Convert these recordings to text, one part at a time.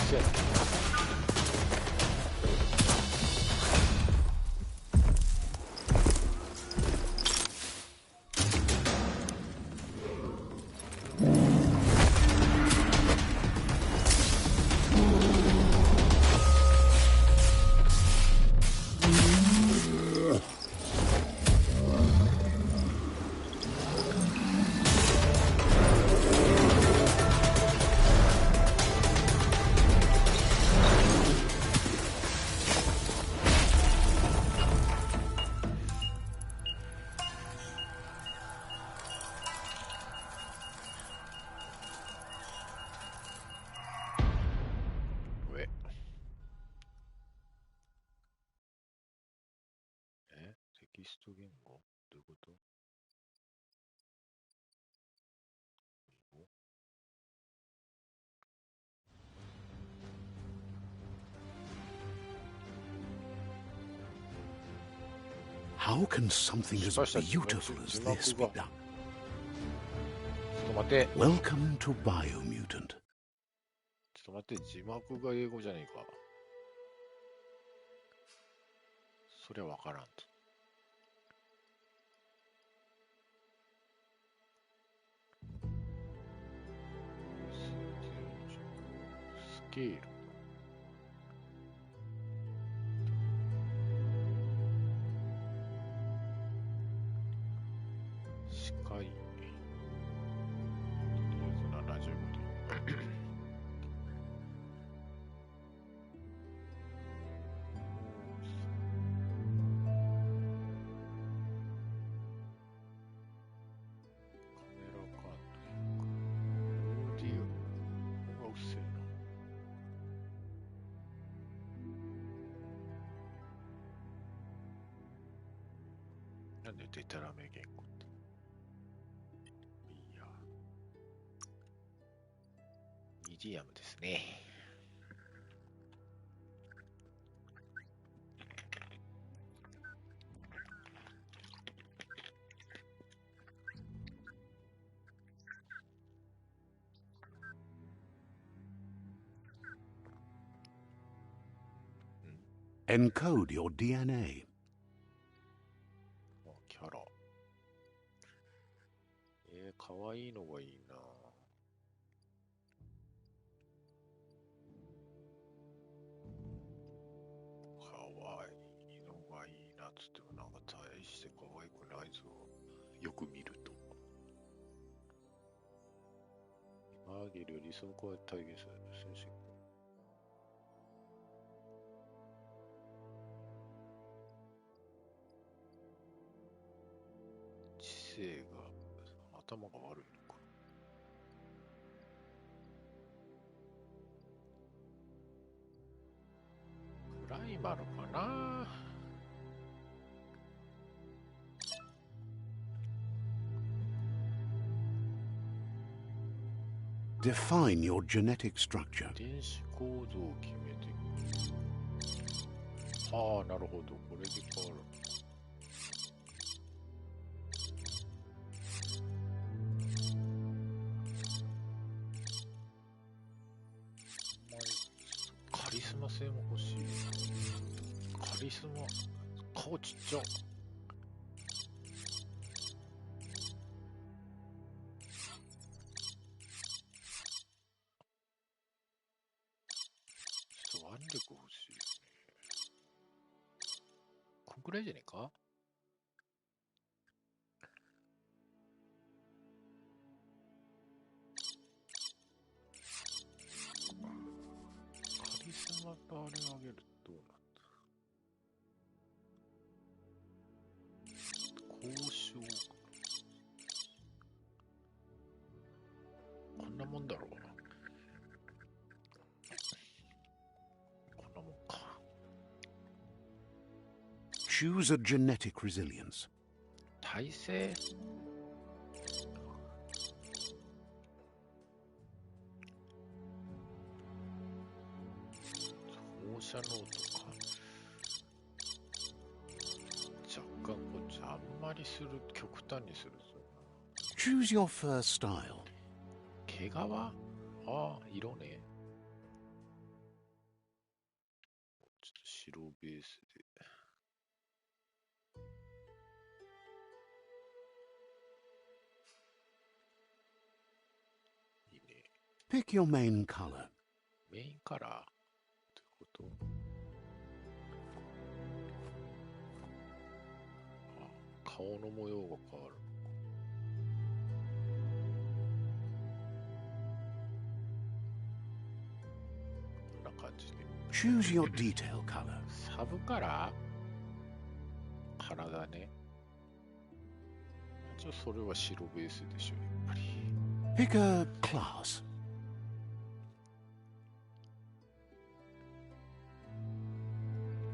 せえな。テキスト言語どういうこと？How can something as beautiful as this be done? ちょっと待って。Welcome to Baio Mutant. ちょっと待って、字幕が英語じゃねえか。そりゃわからんと。スケール。視界。とりあえず75で。なんでデタラメ言語って。いや。ミディアムですね。Encode your DNA. キャラ。かわいいのがいいな。かわいいのがいいなっつってもなんか大してかわいくないぞ。よく見ると。今あげる理想化を体現する精神。知性が頭が悪いのか。プライマルかな。Define your genetic structure. 遺伝子構造を決めていく。ああ、なるほど。これで変わる。カリスマ性も欲しい。カリスマ、顔ちっちゃ。腕力欲しいね。こんくらいじゃねえか。カリスマとあれあげるとどうなんだ。交渉。こんなもんだろうな。こんなもんか。Choose a genetic resilience. 耐性。放射能とか。若干こっちあんまりする、極端にするぞ。Choose your fur style. 毛皮？ああ、色ね。白ベースで。いいね。Pick your main color. メインカラーってこと？あ、顔の模様が変わる。こんな感じで。Choose your detail color. サブカラー？体ね。じゃあそれは白ベースでしょ、やっぱり。Pick a class.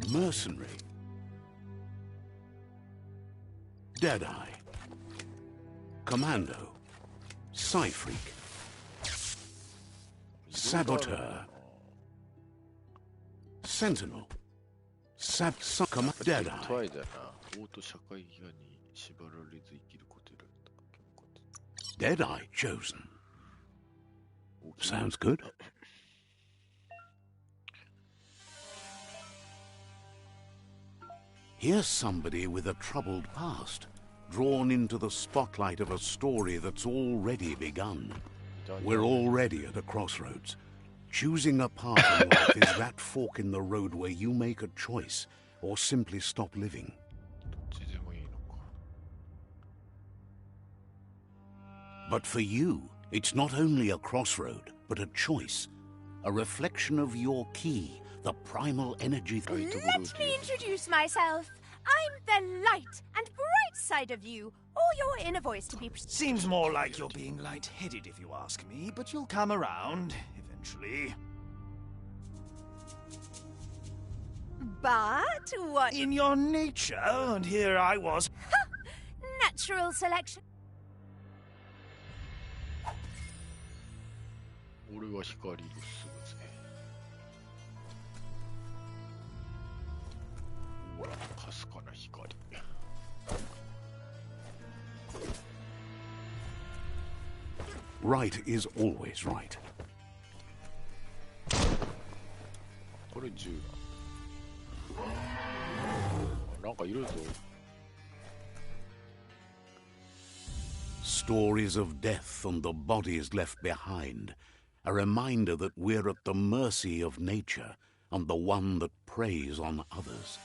Mercenary. Deadeye. Commando. Psy-freak. Saboteur. Sentinel. Deadeye. トワイだな。オート社会派に縛られず生きること選んだ。Deadeye chosen. Sounds good. Here's somebody with a troubled past, drawn into the spotlight of a story that's already begun. We're already at a crossroads. Choosing a path in life is that fork in the road where you make a choice or simply stop living. But for you, it's not only a crossroad, but a choice. A reflection of your key, the primal energy. Let me introduce myself. I'm the light and bright side of you, or your inner voice to be... Seems more like you're being light-headed if you ask me, but you'll come around, eventually. But what... In your nature, and here I was... Natural selection. 俺は光のすぐぜ。ほら、かすかな光。Right is always right. これ銃だ。なんかいるぞ。Stories of death and the bodies left behind. A reminder that we're at the mercy of nature and the one that preys on others.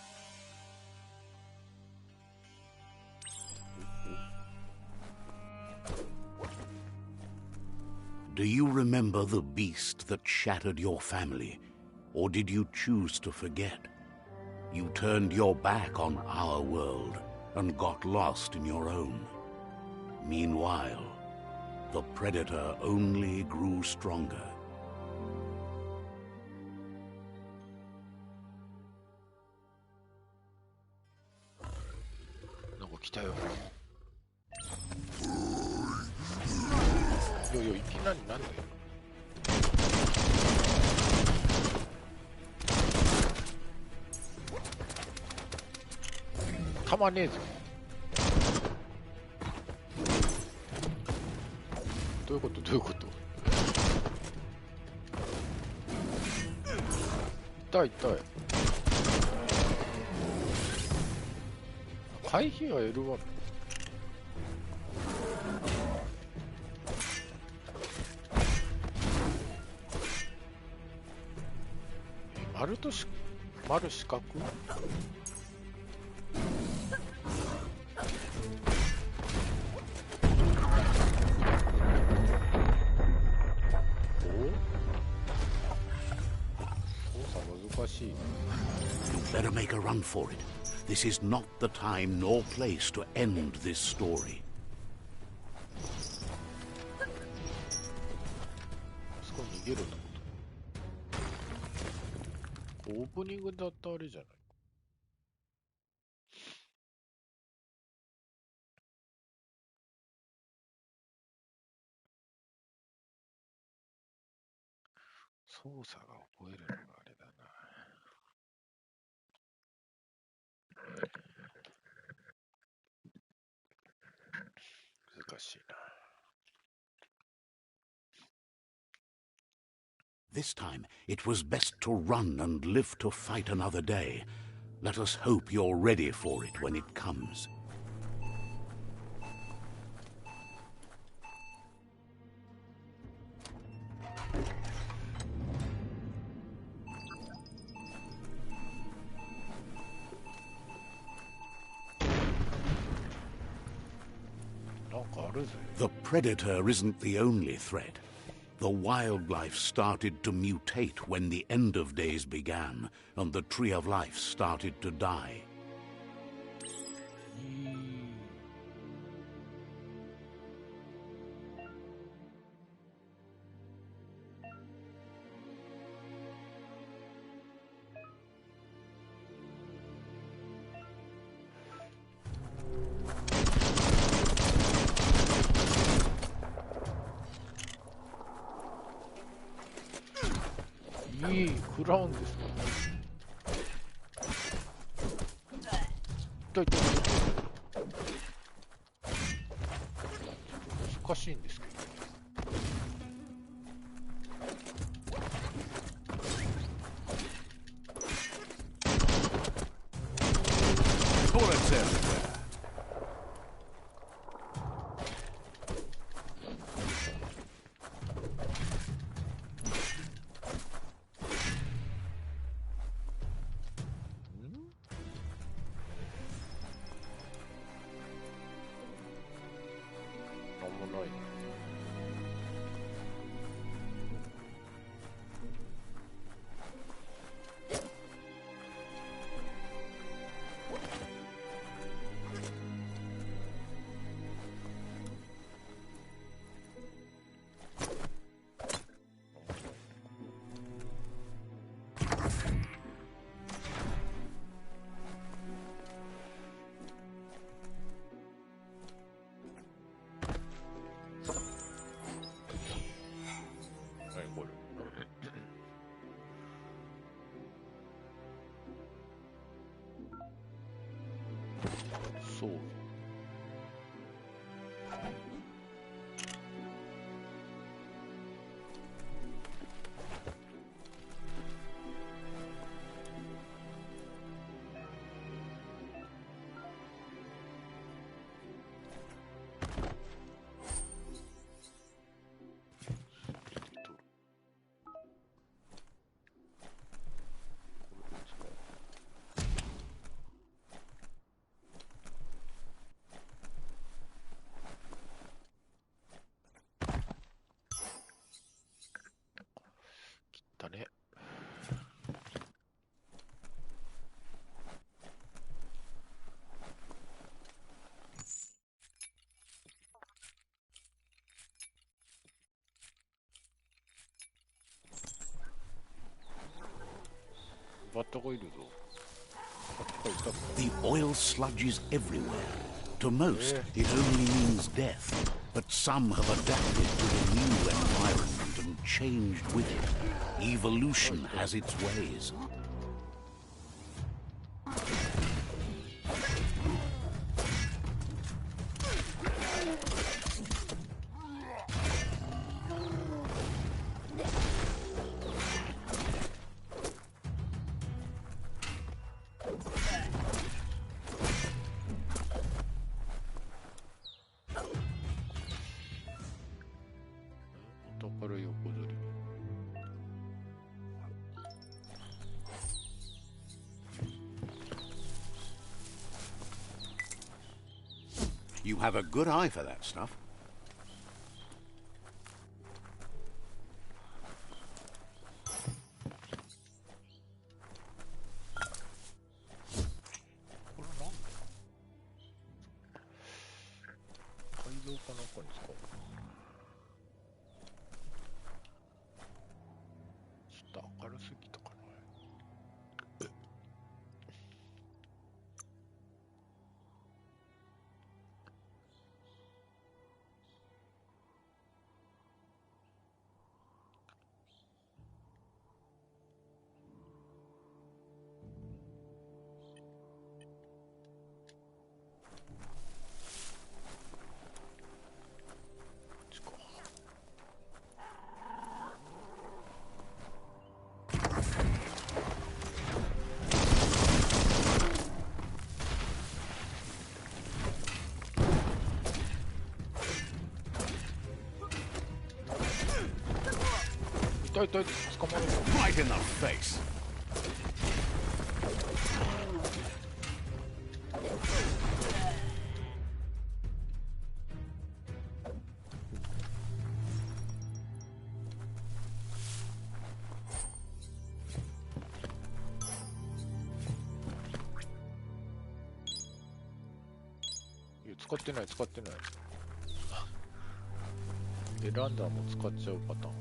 Do you remember the beast that shattered your family, or did you choose to forget? You turned your back on our world and got lost in your own. Meanwhile, the predator only grew stronger. なんか来たよ。いやいや、いきなりなんで？たまねえぞ。どういうこと？どういうこと？痛い痛い。回避は L1。丸四角？You better make a run for it. This is not the time nor place to end this story. そこ逃げるってこと？オープニングだったあれじゃない？操作が覚えるのがあれだな。難しいな。This time, it was best to run and live to fight another day. Let us hope you're ready for it when it comes. なんかあるぜ。 The predator isn't the only threat. The wildlife started to mutate when the end of days began, and the tree of life started to die. いいクラウンですか。痛い痛い痛い。難しいんですけど。Bullets everywhere. なんもないね。何これ。そう。だね。バッタがいるぞ。バッタいたか。 The oil sludges everywhere. To most, it only means death. But some have adapted to the new environment and changed with it. Evolution has its ways. You have a good eye for that stuff. 痛い痛い、捕まる。 Right in the face. 使ってない使ってない。でランダーも使っちゃうパターン。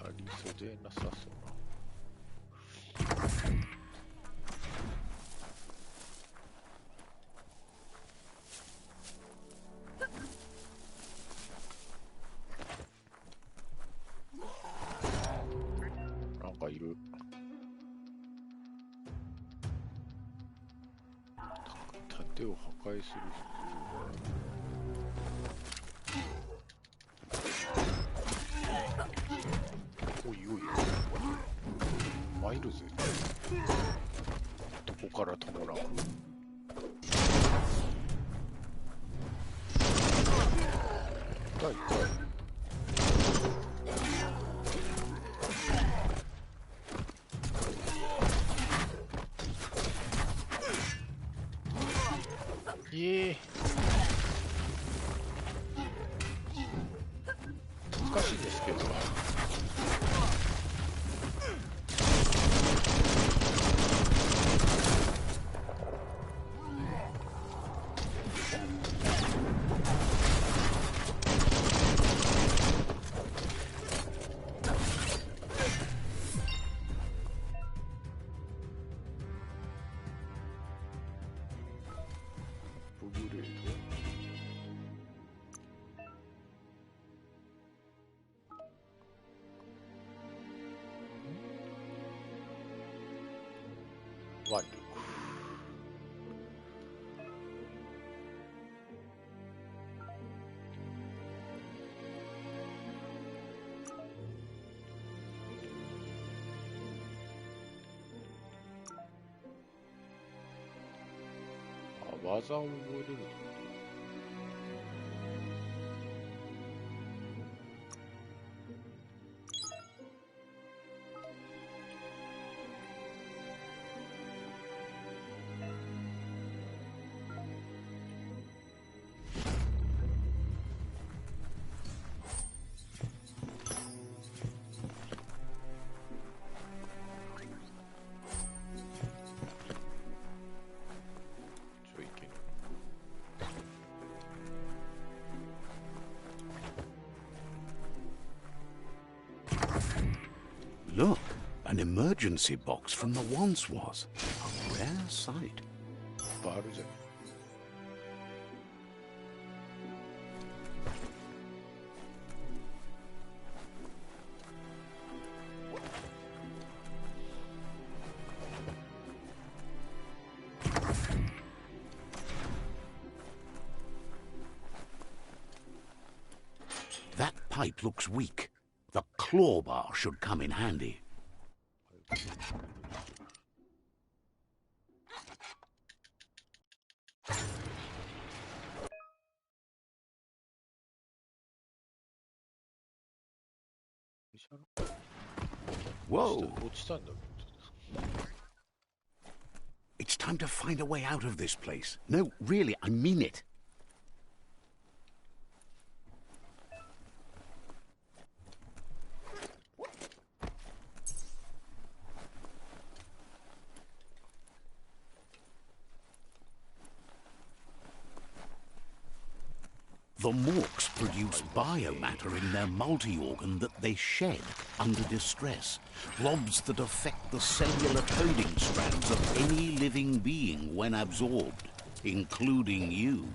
ありそうでなさそうな。なんかいる。盾を破壊する必要が。おいおい、参るぜ。どこからともなく。痛い痛い。難しいんですけど。ブグレード。腕力。あ、技を覚えれる。Look, an emergency box from the once was. A rare sight. バルじゃん。That pipe looks weak. The claw bar should come in handy. Whoa! 落ちたんだ。It's time to find a way out of this place. No, really, I mean it. The morks produce biomatter in their multi-organ that they shed under distress, blobs that affect the cellular coding strands of any living being when absorbed, including you.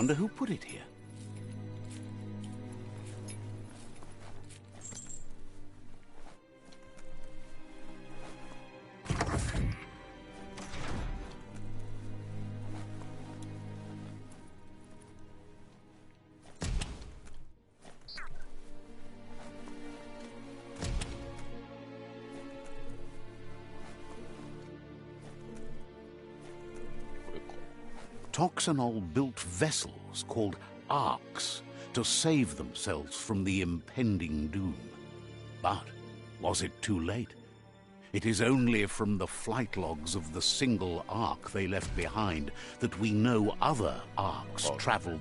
Wonder who put it here. Toxanol built vessels called arks to save themselves from the impending doom. But was it too late? It is only from the flight logs of the single ark they left behind that we know other arks traveled.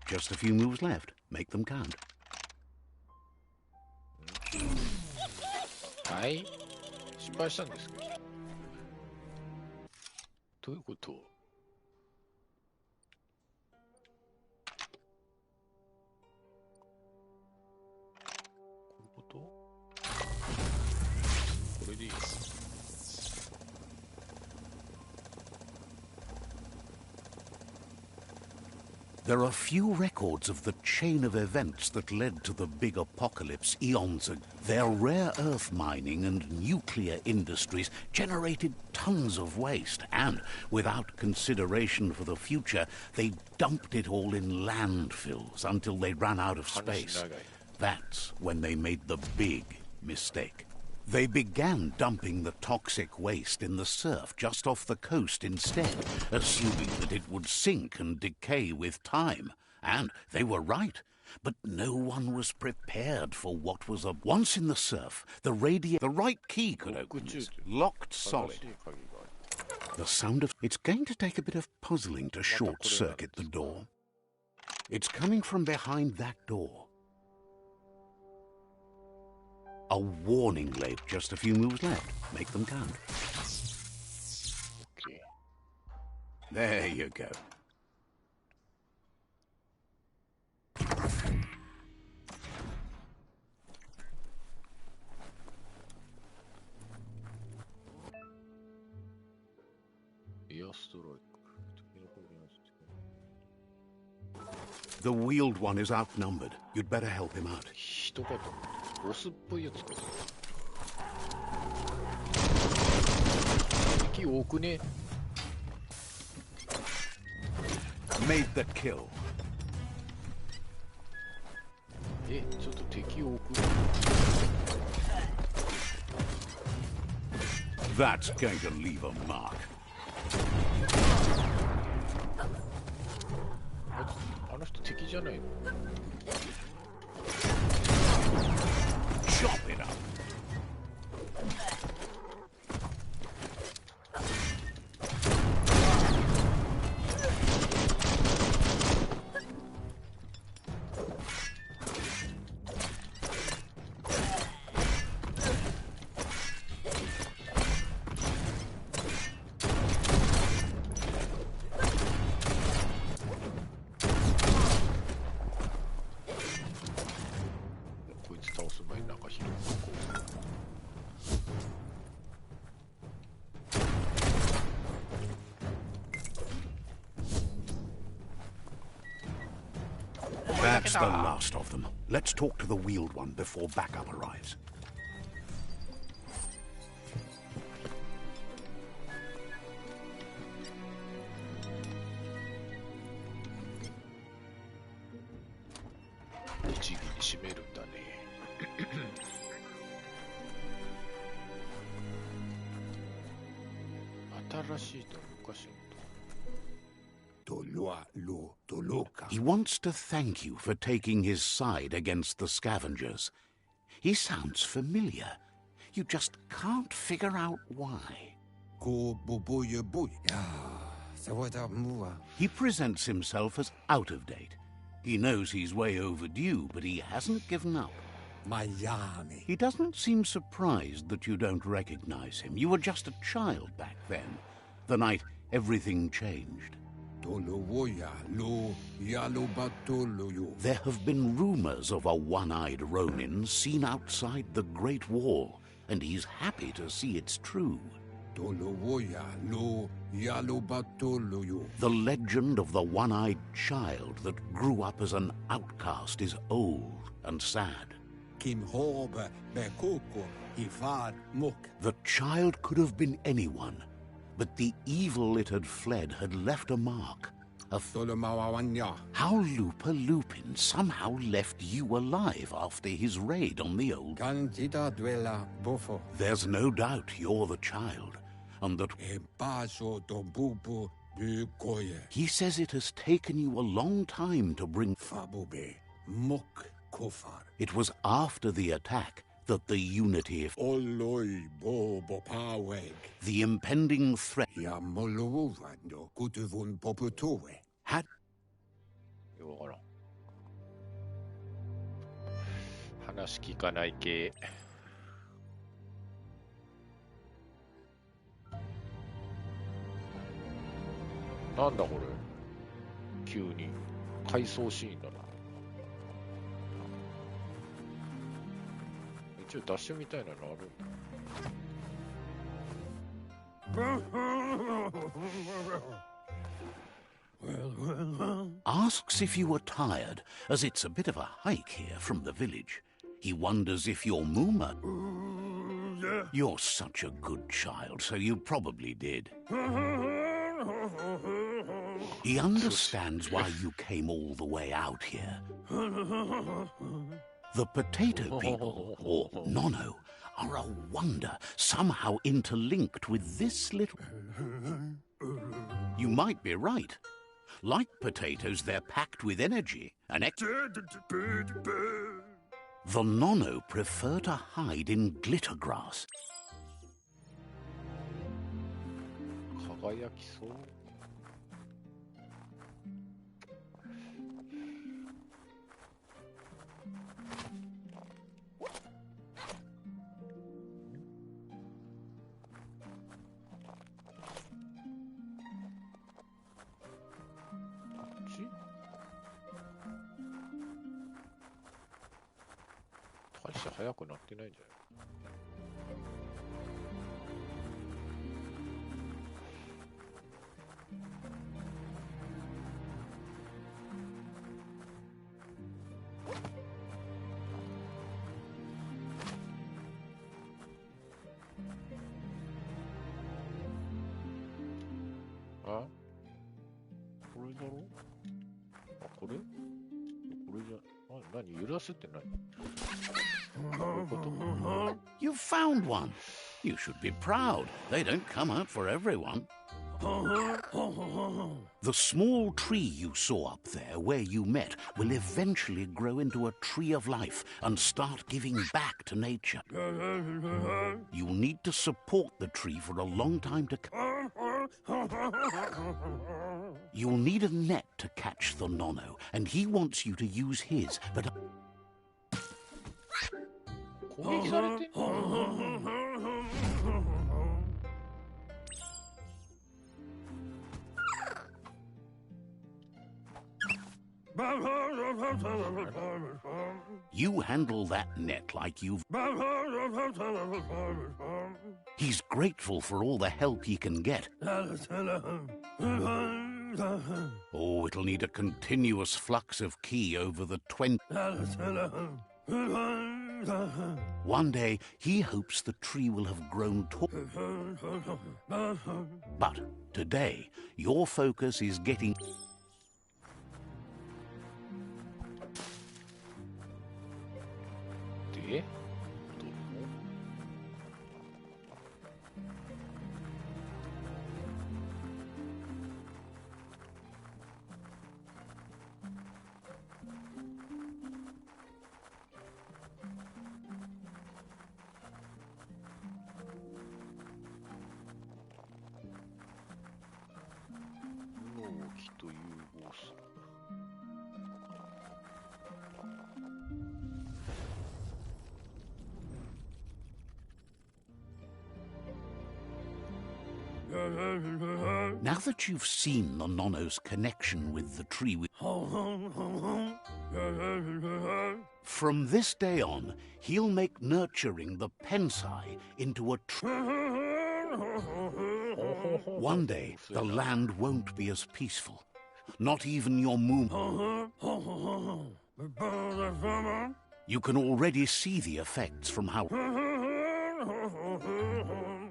Just a few moves left. Make them count. はい。失敗したんですけど。どういうこと？こういうこと？これでいいか。There are few records of the chain of events that led to the big apocalypse eons ago. Their rare earth mining and nuclear industries generated tons of waste, and without consideration for the future, they dumped it all in landfills until they ran out of space. That's when they made the big mistake. They began dumping the toxic waste in the surf just off the coast instead, assuming that it would sink and decay with time. And they were right. But no one was prepared for what was up. Once in the surf, the right key could open it, locked solid. The sound of... It's going to take a bit of puzzling to short-circuit the door. It's coming from behind that door. A warning label. Just a few moves left. Make them count. Okay. There you go. The wheeled one is outnumbered. You'd better help him out. 人かとボスっぽいやつか。敵多くね。Made the kill. ちょっと敵多く。That's going to leave a mark. あの人敵じゃないの？Chop it up. That's the last of them. Let's talk to the wheeled one before backup arrives. He wants to thank you for taking his side against the scavengers. He sounds familiar. You just can't figure out why. He presents himself as out of date. He knows he's way overdue, but he hasn't given up. Miami. He doesn't seem surprised that you don't recognize him. You were just a child back then, the night everything changed. There have been rumors of a one-eyed Ronin seen outside the Great Wall, and he's happy to see it's true. The legend of the one-eyed child that grew up as an outcast is old and sad. The child could have been anyone, but the evil it had fled had left a mark. How Lupa Lupin somehow left you alive after his raid on the old... There's no doubt you're the child, and that... He says it has taken you a long time to bring... It was after the attack that the unity of... The impending threat... Had... よくわからん。話聞かない系。なんだこれ。急に回想シーンだな。一応ダッシュみたいなのあるんだ。Asks if you were tired, as it's a bit of a hike here from the village. He wonders if you're Mooma. You're such a good child, so you probably did. He understands why you came all the way out here. The potato people, or Nono, are a wonder, somehow interlinked with this little... You might be right. Like potatoes, they're packed with energy and The Nono prefer to hide in glitter grass. 輝きそう。大して速くなってないんじゃない？あ？これだろ？あ、これ？これじゃ、何揺らすって何？ You found one. You should be proud. They don't come out for everyone. The small tree you saw up there where you met will eventually grow into a tree of life and start giving back to nature. You'll need to support the tree for a long time to come. You'll need a net to catch the Nono, and he wants you to use his, but... 攻撃されてんのYou handle that net like you've... He's grateful for all the help he can get. Oh, it'll need a continuous flux of ki over the 20... One day, he hopes the tree will have grown tall. But today, your focus is getting...で? Now that you've seen the Nonno's connection with the tree, from this day on, he'll make nurturing the Pensai into a One day, the land won't be as peaceful. Not even your moon. You can already see the effects from how...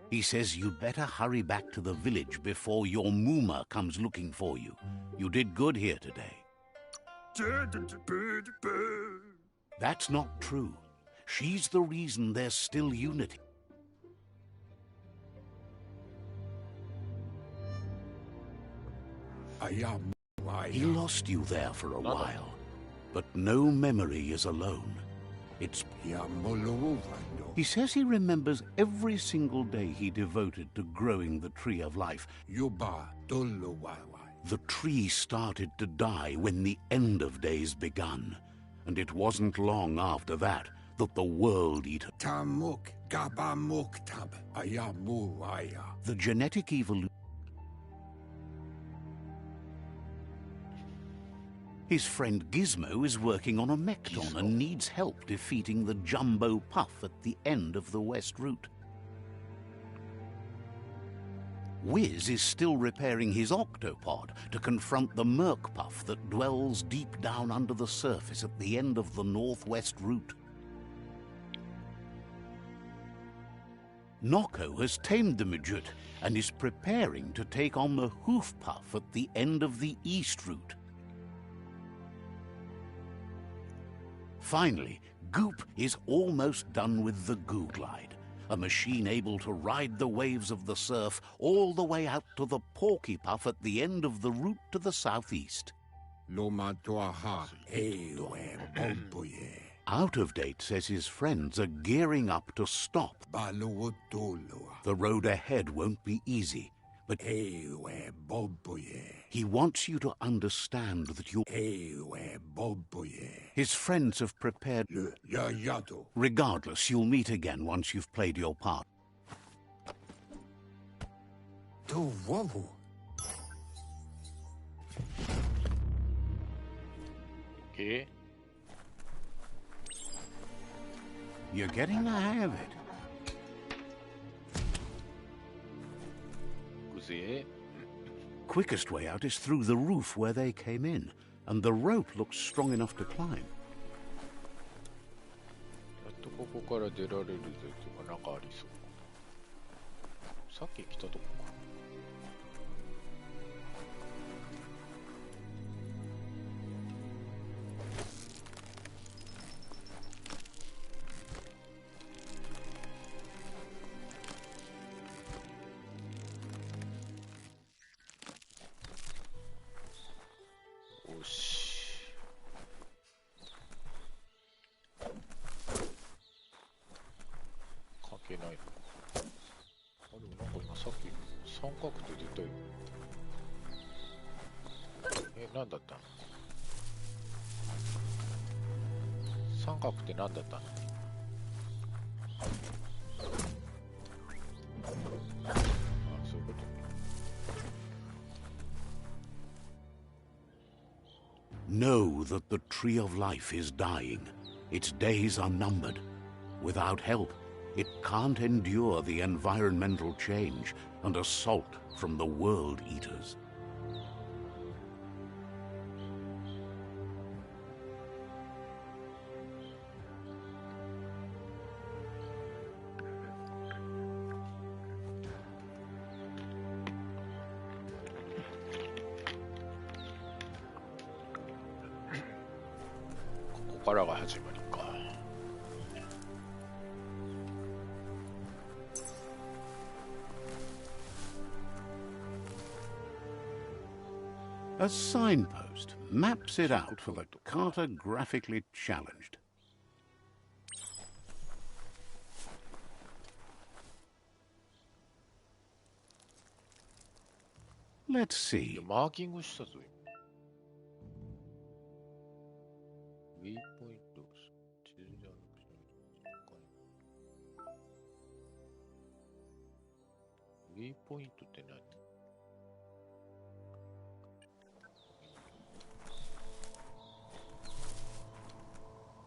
He says you'd better hurry back to the village before your Mooma comes looking for you. You did good here today. That's not true. She's the reason there's still unity. He lost you there for a while, but no memory is alone. It's... He says he remembers every single day he devoted to growing the Tree of Life. The tree started to die when the end of days begun, and it wasn't long after that that the World Eater... The genetic evolution... His friend Gizmo is working on a Mekton and needs help defeating the Jumbo Puff at the end of the West Route. Wiz is still repairing his octopod to confront the Merc Puff that dwells deep down under the surface at the end of the Northwest Route. Noko has tamed the midget and is preparing to take on the Hoof Puff at the end of the East Route. Finally, Goop is almost done with the Goo Glide, a machine able to ride the waves of the surf all the way out to the Porky Puff at the end of the route to the southeast. Out of Date says his friends are gearing up to stop. The road ahead won't be easy, but he wants you to understand that you... His friends have prepared... Regardless, you'll meet again once you've played your part. Okay. You're getting the hang of it. Quickest way out is through the roof where they came in, and the rope looks strong enough to climb. やっとここから出られるぜとかなんかありそう。さっき来たとこか。よし。関係ないのか。あ、でもなんか今さっき三角って出たよ。何だったの？三角って何だったの？あ、そういうこと。Know that the Tree of Life is dying. Its days are numbered. Without help, it can't endure the environmental change and assault from the World Eaters. A signpost maps it out for the cartographically challenged. Let's see. マーキングしたぞ。ウェイポイント。ウウェイポイントって何？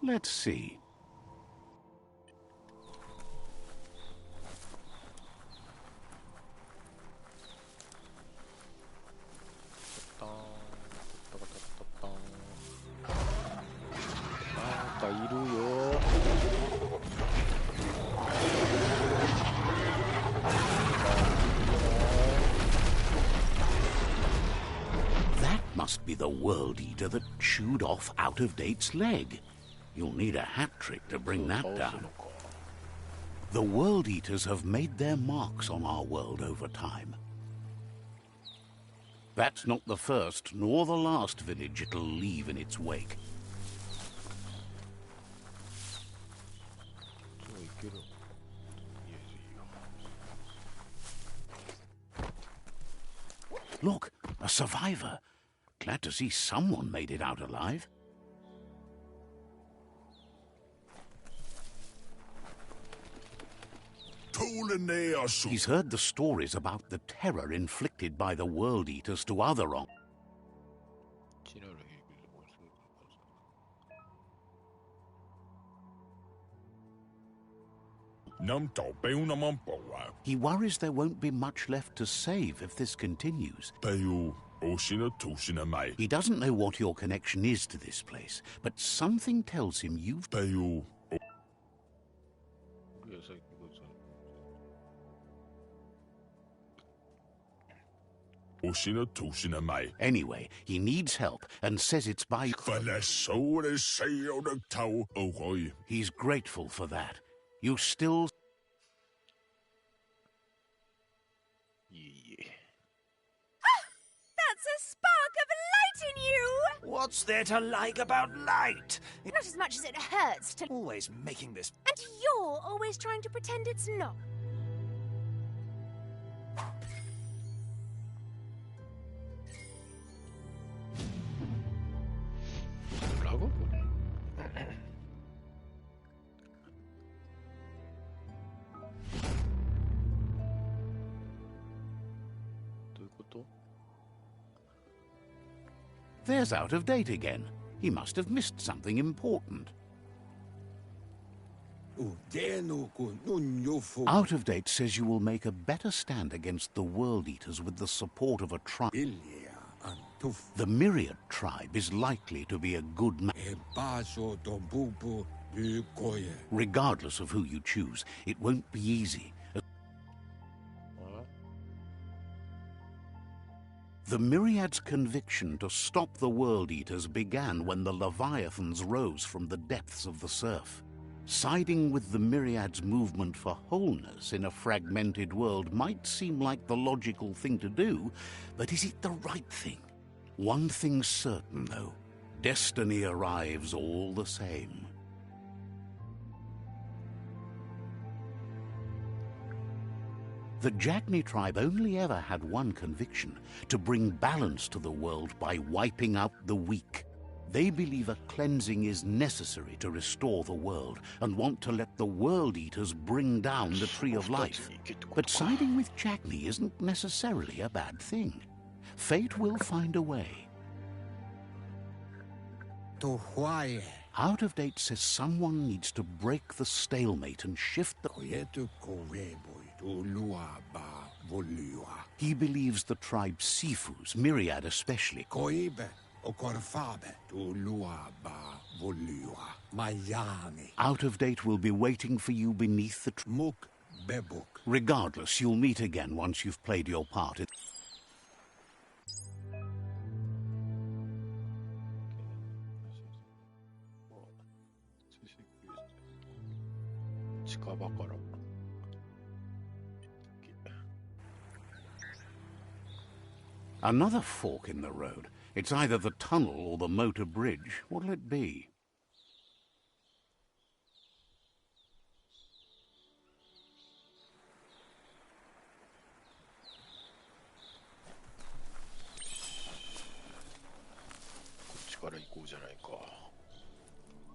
Let's see. タンタカタタタン。なんかいるよ。That must be the World Eater that chewed off Out-of-Date's leg. You'll need a hat trick to bring that down. The World Eaters have made their marks on our world over time. That's not the first nor the last village it'll leave in its wake. Look, a survivor. Glad to see someone made it out alive. He's heard the stories about the terror inflicted by the World Eaters to other on. He worries there won't be much left to save if this continues. He doesn't know what your connection is to this place, but something tells him you've... Anyway, he needs help and says it's by... He's grateful for that. You still... That's a spark of light in you! What's there to like about light? Not as much as it hurts to... Always making this... And you're always trying to pretend it's not. Bravo. どういうこと？ There's Out-of-Date again. He must have missed something important. Out-of-Date says you will make a better stand against the World Eaters with the support of a tribe. The Myriad tribe is likely to be a good match. Regardless of who you choose, it won't be easy. The Myriad's conviction to stop the World Eaters began when the Leviathans rose from the depths of the surf. Siding with the Myriad's movement for wholeness in a fragmented world might seem like the logical thing to do, but is it the right thing? One thing's certain, though. Destiny arrives all the same. The Jagni tribe only ever had one conviction: to bring balance to the world by wiping out the weak. They believe a cleansing is necessary to restore the world and want to let the World Eaters bring down the Tree of Life. But siding with Jagni isn't necessarily a bad thing. Fate will find a way. Out-of-Date says someone needs to break the stalemate and shift the... He believes the tribe Sifus, Myriad especially, Out-of-Date will be waiting for you beneath the tree. Regardless, you'll meet again once you've played your part. Another fork in the road. It's either the tunnel or the motor bridge. What'll it be?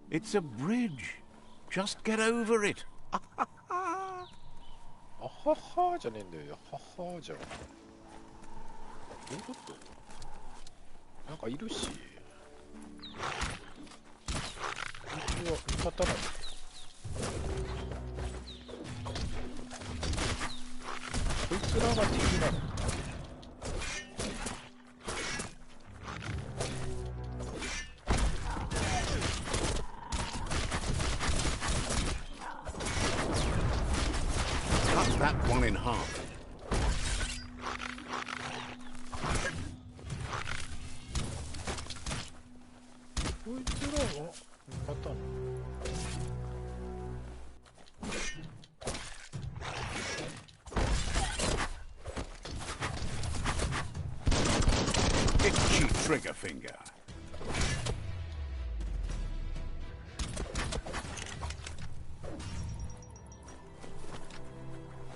It's a bridge. Just get over it. あははじゃねえんだよ。ははじゃん。どういうこと？なんかいるし。こいつは味方なんだ。こいつらが敵なの。Cut that one in half. こいつらは味方なの。Itchy trigger finger.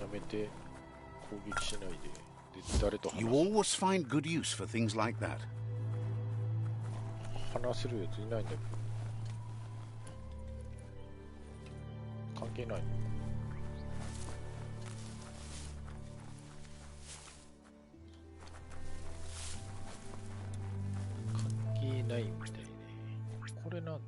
やめて攻撃しないで。で、誰と You 話 always find good use for things like that. せるやついないんだけど。関係ないの。関係ないみたいね。これなんだ。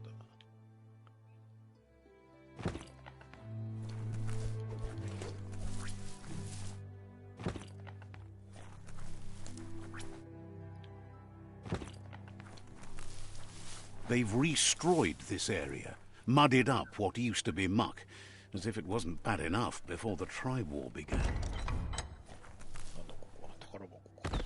They've destroyed this area, muddied up what used to be muck, as if it wasn't bad enough before the tribe war began. なんだここは宝箱か。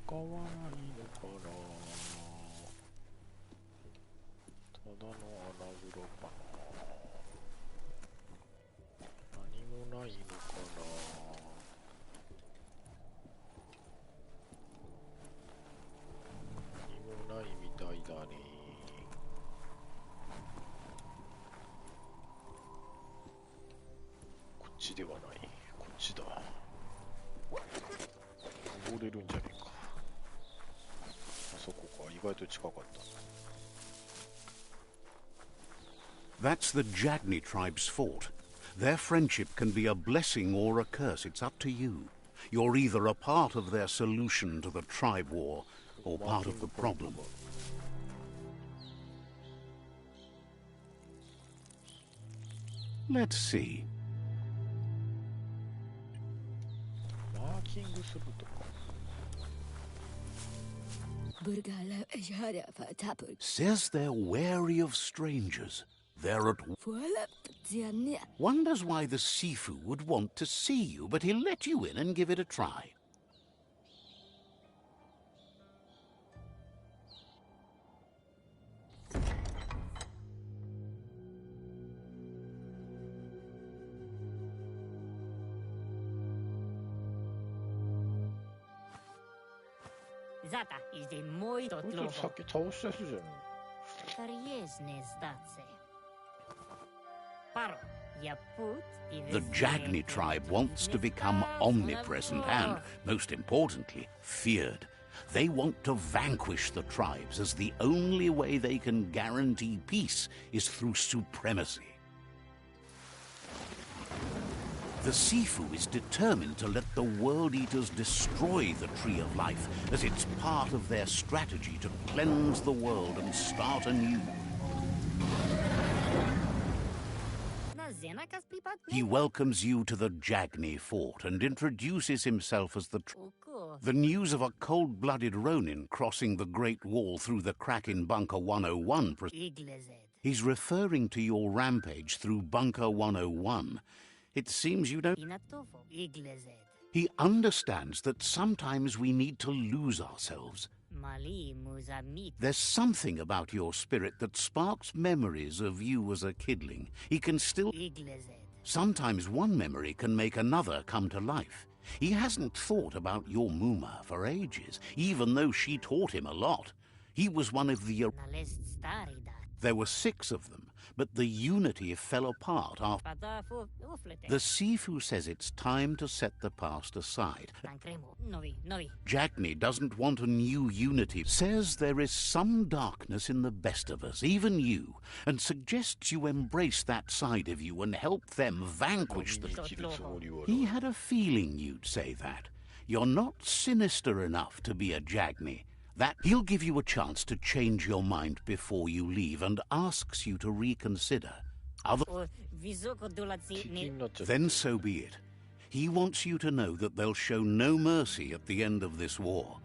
他はないのかな。ただの穴黒かな。何もないのかな。何もないみたいだね。こっちではない。こっちだ。登れるんじゃねえか。あそこか。意外と近かった。That's the Jagni tribe's fort. Their friendship can be a blessing or a curse. It's up to you. You're either a part of their solution to the tribe war or part of the problem. Let's see. マーキングするとか。Says they're wary of strangers. They're at... Wonders why the Sifu would want to see you, but he'll let you in and give it a try. Zata is the muito こいつ tlovo. さっき倒した人じゃん。 Seriousne zdace. Paro, ya put The Jagni tribe wants to become omnipresent and, most importantly, feared. They want to vanquish the tribes, as the only way they can guarantee peace is through supremacy. The Sifu is determined to let the World Eaters destroy the Tree of Life, as it's part of their strategy to cleanse the world and start anew. He welcomes you to the Jagni fort and introduces himself as the news of a cold-blooded Ronin crossing the Great Wall through the crack in Bunker 101. He's referring to your rampage through Bunker 101. It seems you don't... He understands that sometimes we need to lose ourselves. There's something about your spirit that sparks memories of you as a kidling. He can still... Sometimes one memory can make another come to life. He hasn't thought about your Muma for ages, even though she taught him a lot. He was one of the... There were 6 of them, but the unity fell apart after. Pada fu uflete. The Sifu says it's time to set the past aside. Tancremo. Novi. Jagni doesn't want a new unity, says there is some darkness in the best of us, even you, and suggests you embrace that side of you and help them vanquish the... He had a feeling you'd say that. You're not sinister enough to be a Jagni. That he'll give you a chance to change your mind before you leave and asks you to reconsider. O visoko dolatsi ne. Then so be it. He wants you to know that they'll show no mercy at the end of this war.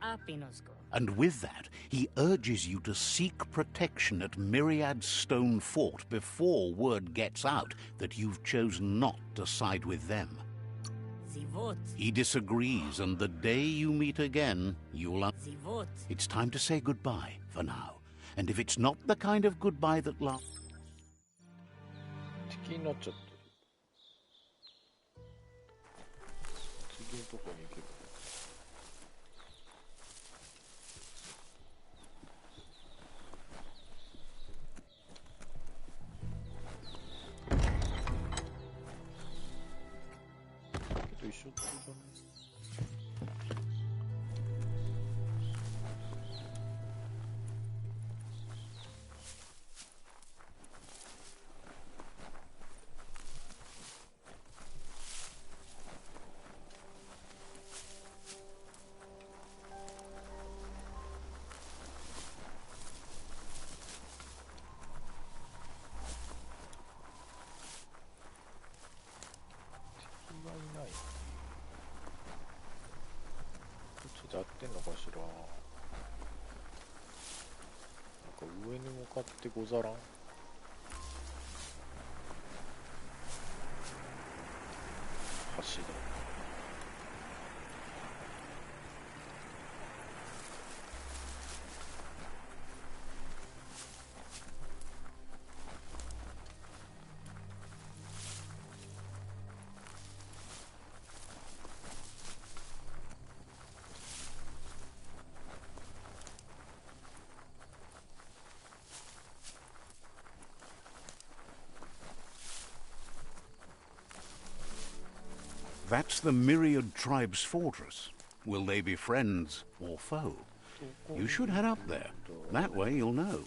Apinosko. And with that, he urges you to seek protection at Myriad's stone fort before word gets out that you've chosen not to side with them. Zivot. He disagrees, and the day you meet again, you'll... Zivot. It's time to say goodbye for now. And if it's not the kind of goodbye that lasts... 敵になっちゃってる。次のとこに行けば。一緒ってことだね。やってんのかしら。なんか上に向かってござらん。橋だ。That's the Myriad tribe's fortress. Will they be friends or foe? You should head up there. That way you'll know.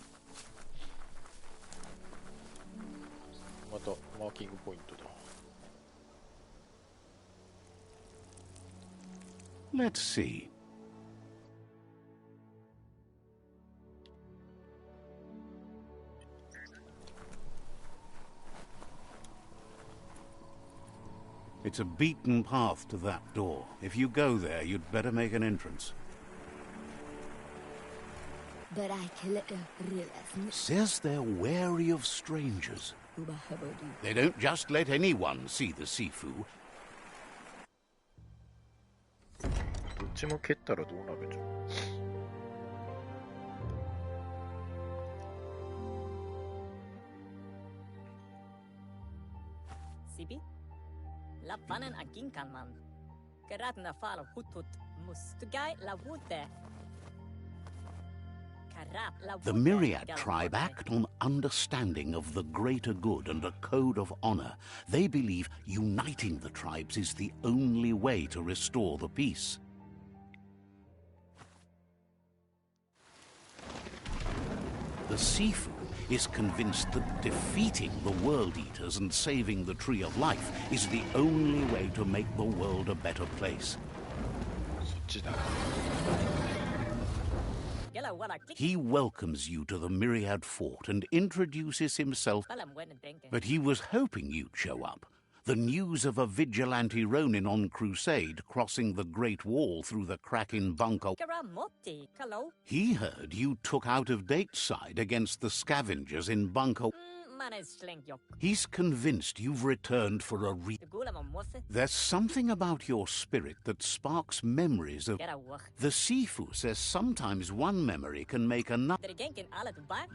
またマーキングポイントだ。Let's see. It's a beaten path to that door. If you go there, you'd better make an entrance. But I can realize. Says they're wary of strangers. They don't just let anyone see the Sifu. どっちも蹴ったらどうなるんじゃん。Sibi? La panen agin kalman. Gerat na fal hutut mustugai la wute. The Myriad tribe act on understanding of the greater good and a code of honor. They believe uniting the tribes is the only way to restore the peace. The Sifu is convinced that defeating the World Eaters and saving the Tree of Life is the only way to make the world a better place. He welcomes you to the Myriad Fort and introduces himself, but he was hoping you'd show up. The news of a vigilante Ronin on crusade crossing the Great Wall through the crack in Bunker. He heard you took out-of-date side against the scavengers in Bunker. He's convinced you've returned for a There's something about your spirit that sparks memories of... The Sifu says sometimes one memory can make another.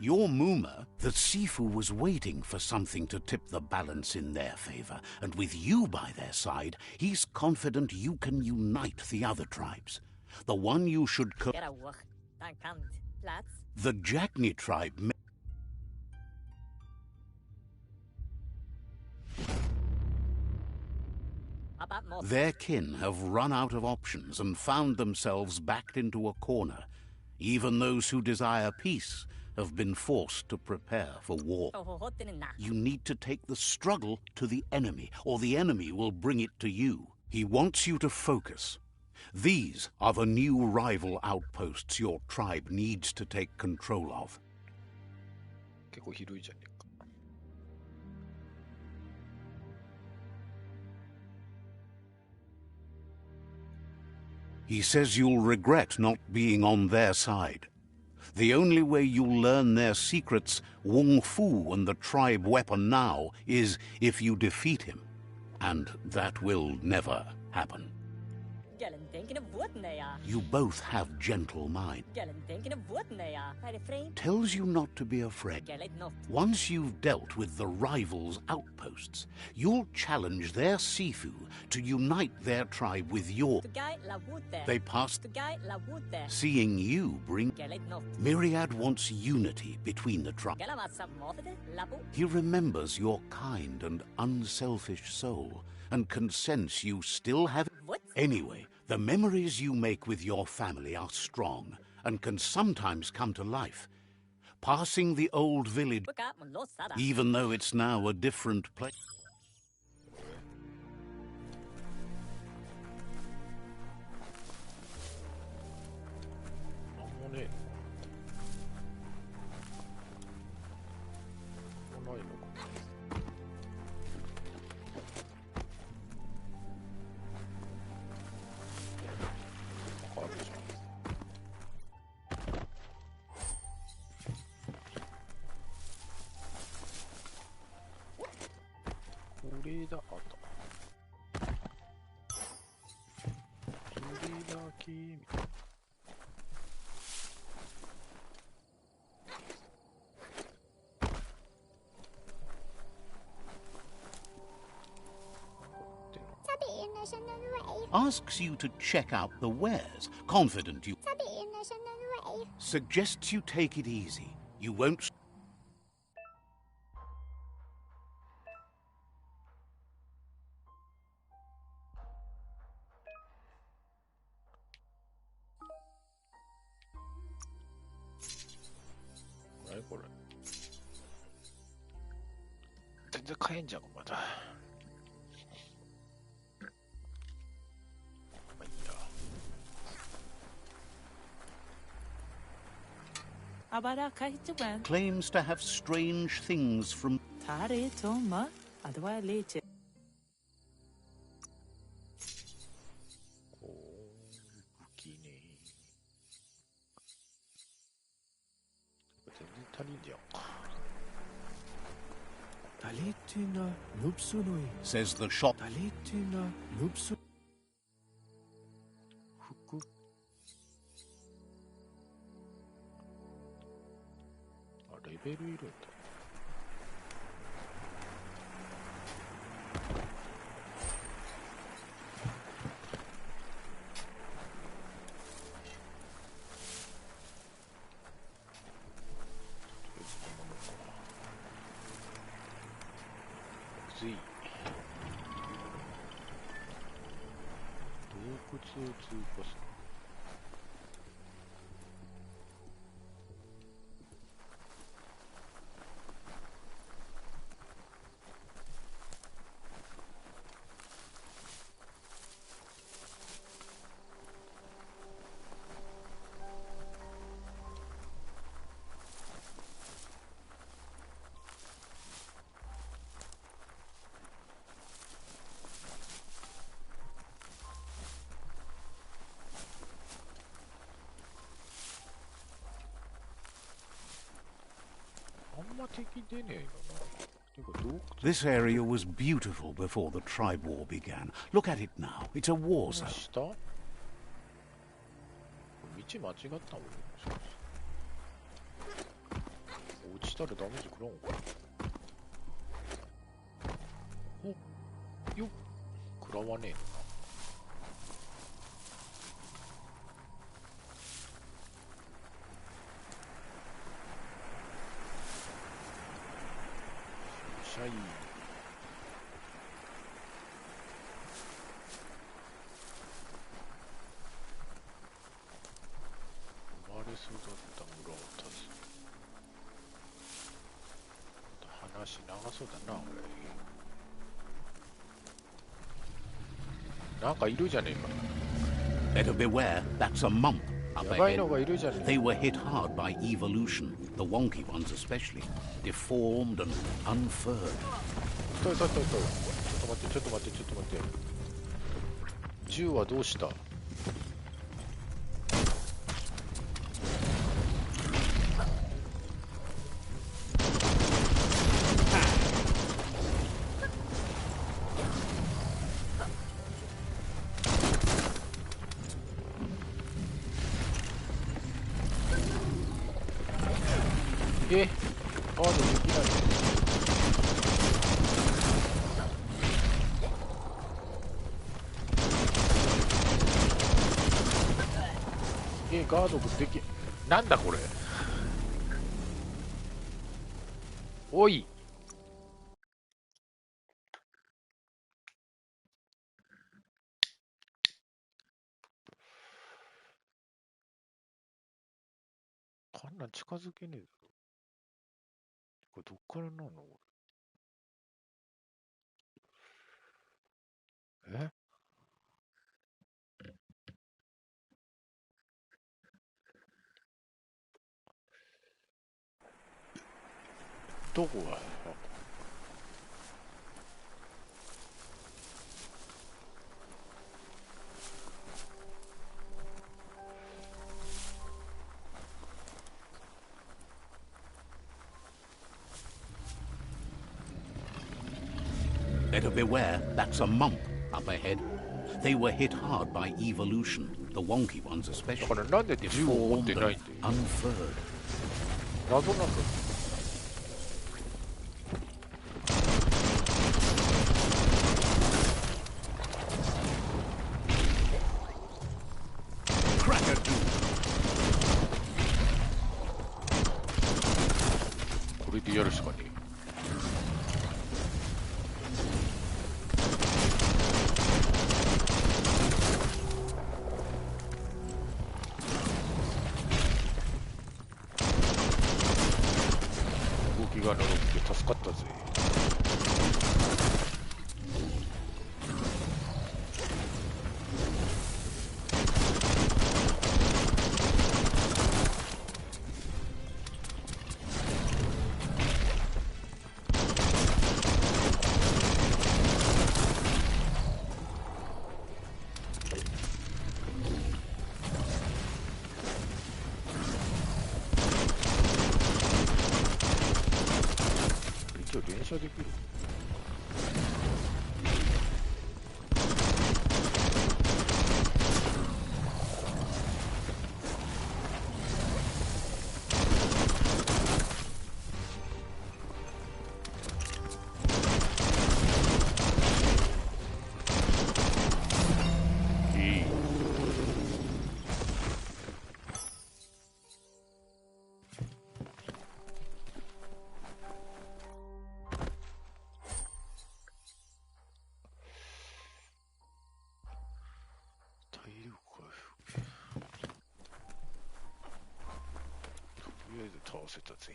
Your Muma, the Sifu was waiting for something to tip the balance in their favor, and with you by their side, he's confident you can unite the other tribes. The one you should... The Jackney tribe... Their kin have run out of options and found themselves backed into a corner. Even those who desire peace have been forced to prepare for war. You need to take the struggle to the enemy, or the enemy will bring it to you. He wants you to focus. These are the new rival outposts your tribe needs to take control of. 結構広いじゃねえか。He says you'll regret not being on their side. The only way you'll learn their secrets, Wung Fu and the tribe weapon now, is if you defeat him. And that will never happen. You both have gentle minds. Tells you not to be afraid. Once you've dealt with the rivals' outposts, you'll challenge their Sifu to unite their tribe with your... They passed... Seeing you bring... Myriad wants unity between the tribes. He remembers your kind and unselfish soul, and can sense you still have... Anyway, the memories you make with your family are strong and can sometimes come to life. Passing the old village, even though it's now a different place. Asks you to check out the wares, confident you... Suggests you take it easy. You won't...これ全然買えんじゃんまだ。まあいいや。Abara kahitjuban. Claims to have strange things from... Tare toma adwa leche. こう武器ね。全然足りんじゃんか。Talitina nupsunui. Says the shop. Talitina nupsu. 服。あ、レベルいるんだ。洞窟を通過する。あんま敵出ねえのな。This area was beautiful before the tribe war began. Look at it now. It's a war zone. 下道間違ったもん。落ちたらダメージ食らうんか。およっ食らわねえのな。シャイ。生まれ育った村を訪ね。話長そうだな、俺。なんかいるじゃねえか。 Better beware, that's a mump up やばい ahead. のがいるじゃねえ They were hit hard by evolution, the wonky ones especially, deformed and unfurred. ちょっと待って。銃はどうした？ガードできない。ガードでき、なんだこれ。おい。こんなん近づけねえぞ。これどっからなの俺。え？どこが？Better beware, that's a mump up ahead. They were hit hard by evolution, the wonky ones especially, だからなんで銃を持って deformed ないん and で unfurred. 謎なんだ。これでやるしかねえ。動きが乗って助かったぜ。一応連射できる。いい。体力回復。とりあえず倒せたぜ。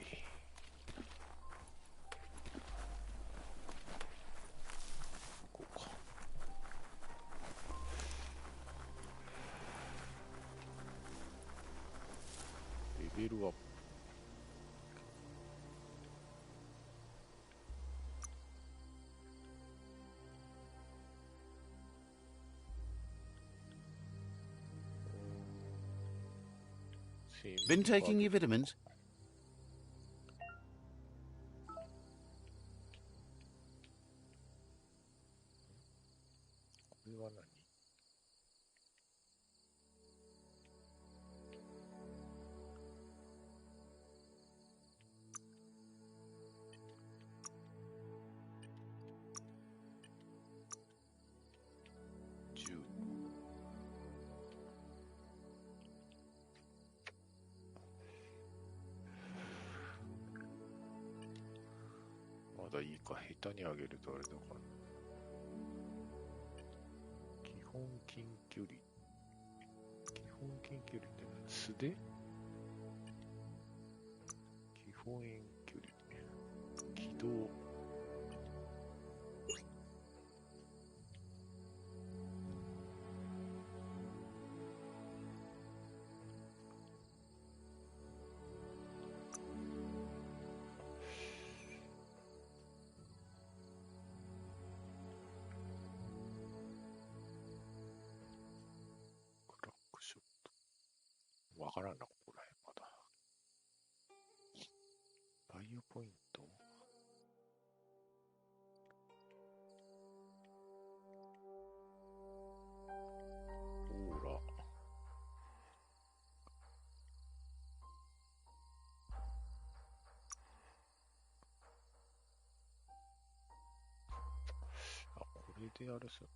こうか。レベルアップ。Been taking your vitamins? だいいか、下手に上げるとあれだから。基本近距離。基本近距離って素手？基本遠距離。軌道。わからんな、ここらへんまだ。バイオポイント？ほら。あ、これであれするの？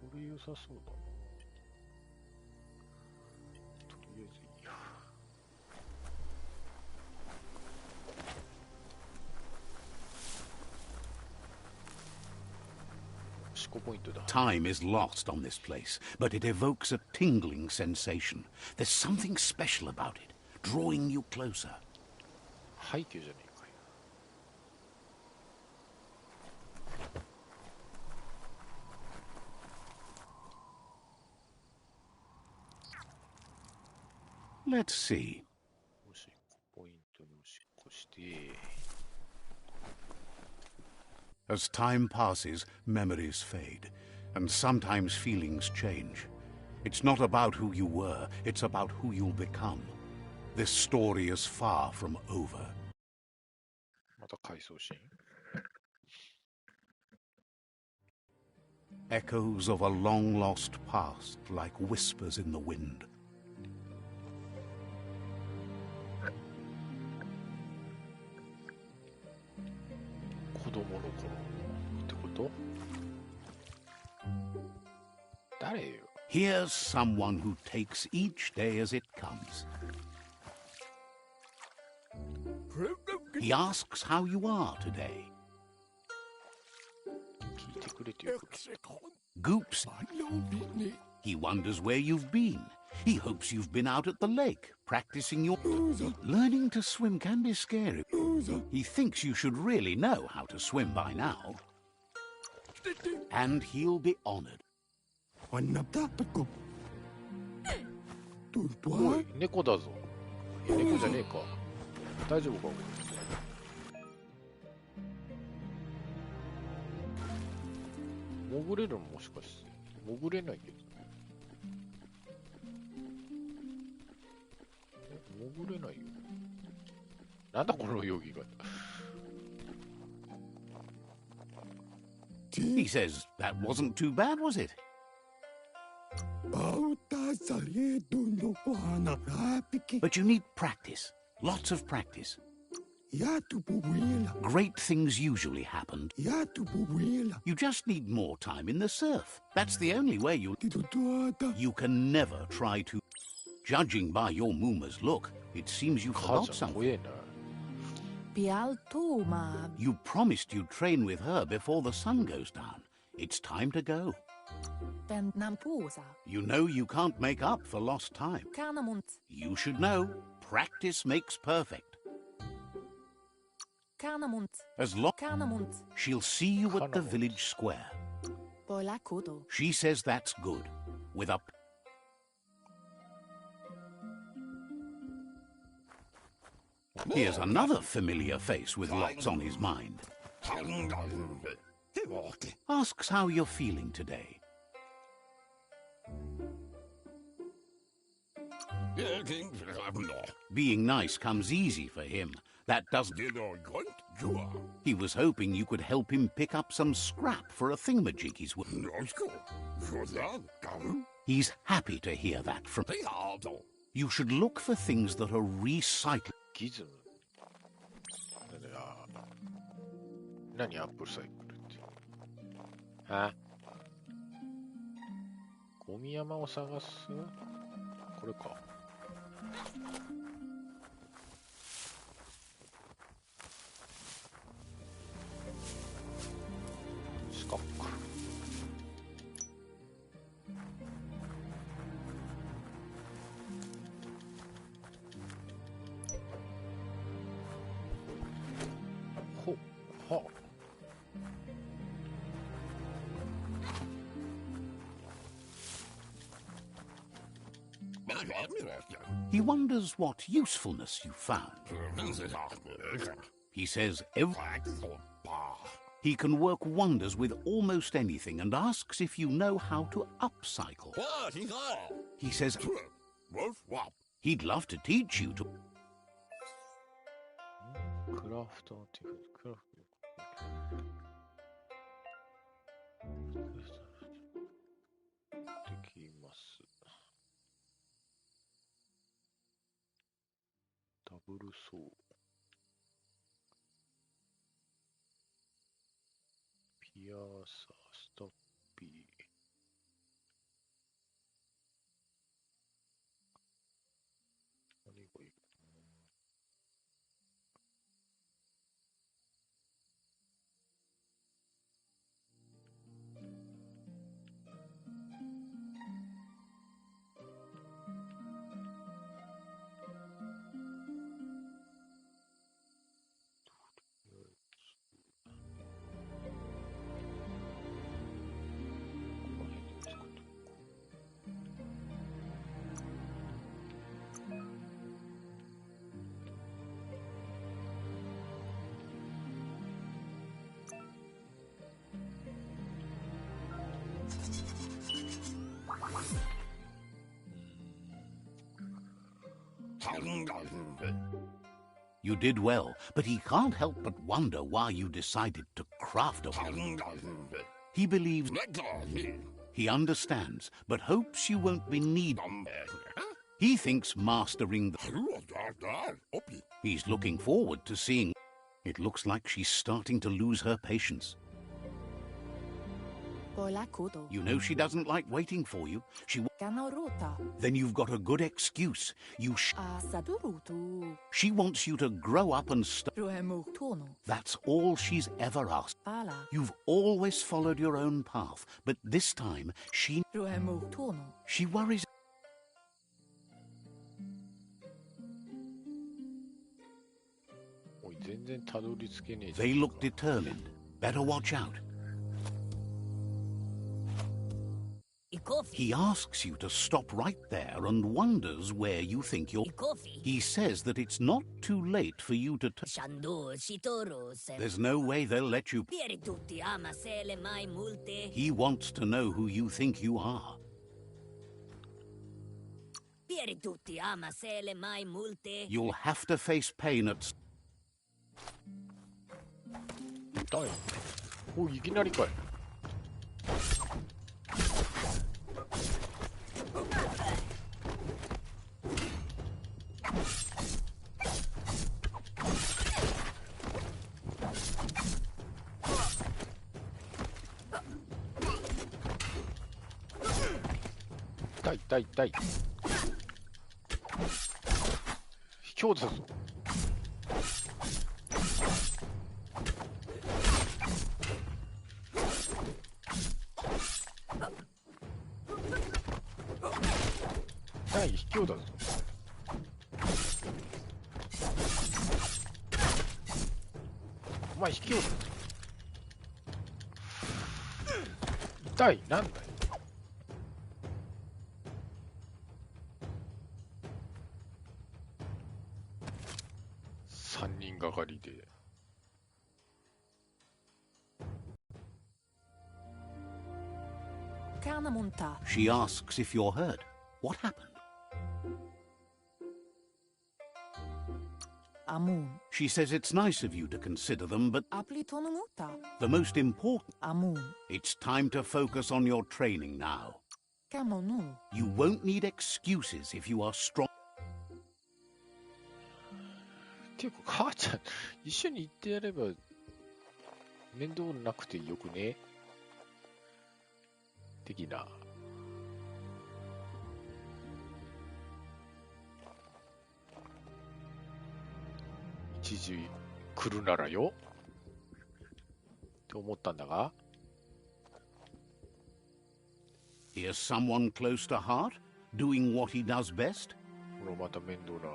これ良さそうだな。とりあえずいいや。思考ポイントだ。Time is lost on this place, but it evokes a tingling sensation. There's something special about it, drawing you closer. 廃墟じゃねえかよ。Let's see. おしっこポイントにおしっこして。As time passes, memories fade, and sometimes feelings change. It's not about who you were, it's about who you'll become. This story is far from over. また回想シーン。Echoes of a long-lost past, like whispers in the wind. 子供の頃ってこと？誰よ？ Here's someone who takes each day as it comes. He asks how you are today. 聞いてくれてよく。Goops. He wonders where you've been. He hopes you've been out at the lake, practicing your... Learning to swim can be scary. He thinks you should really know how to swim by now. And he'll be honored. おい、猫だぞ。猫じゃねえか。大丈夫かこれ。潜れるのもしかして。潜れないけど。潜れないよ。なんだこの泳ぎ方。He says, that wasn't too bad, was it? But you need practice. Lots of practice. Great things usually happen. You just need more time in the surf. That's the only way you can never try to... Judging by your Mooma's look, it seems you forgot something. You promised you'd train with her before the sun goes down. It's time to go. You know you can't make up for lost time. You should know, practice makes perfect. As long she'll see you at the village square. She says that's good. With a... Here's another familiar face with lots on his mind. Asks how you're feeling today. Being nice comes easy for him. That doesn't... He was hoping you could help him pick up some scrap for a thingamajig he's... He's happy to hear that from... You should look for things that are recycled. ギズム。何アップルサイクルって。は？ゴミ山を探す。これか。スカック。ほ、は。He wonders what usefulness you found. He says he can work wonders with almost anything and asks if you know how to upcycle. He says he'd love to teach you to. クラフトっていうクラフト。できます。ダブルソー。ピアーサー、スタッピー。何がいいかな。You did well, but he can't help but wonder why you decided to craft a weapon. He believes he understands, but hopes you won't be needed. He thinks mastering He's looking forward to seeing. It looks like she's starting to lose her patience. You know she doesn't like waiting for you. Then you've got a good excuse. She wants you to grow up and That's all she's ever asked. You've always followed your own path, but this time she worries. They look determined. Better watch out. He asks you to stop right there and wonders where you think you're. He says that it's not too late for you to. There's no way they'll let you. He wants to know who you think you are. You'll have to face pain at. お、いきなりかい。痛い痛い痛い。卑怯だぞ。痛い卑怯だぞ。お前卑怯だぞ。痛い、なんだよ。3人がかりで。She asks if you're hurt. What happened? She says it's nice of you to consider them, but the most important. It's time to focus on your training now. You won't need excuses if you are strong. っていうか、母ちゃん、一緒に行ってやれば面倒なくてよくね的な。一時来るならよって思ったんだが。 Here's someone close to heart, doing what he does best. これまた面倒な